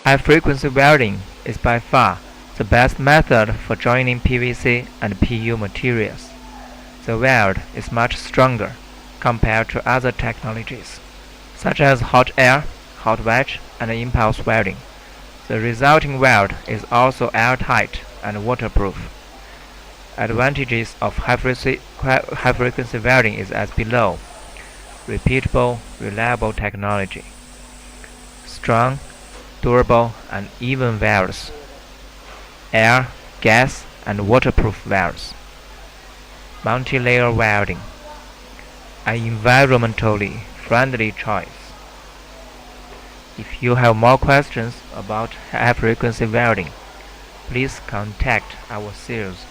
High-frequency welding is by far the best method for joining PVC and PU materials. The weld is much stronger compared to other technologies, such as hot air, hot wedge, and impulse welding. The resulting weld is also airtight and waterproof. Advantages of high-frequency welding is as below. Repeatable, reliable technology. Strong, durable, and even welds. Air, gas, and waterproof welds. Multi-layer welding. An environmentally friendly choice. If you have more questions about high-frequency welding, please contact our sales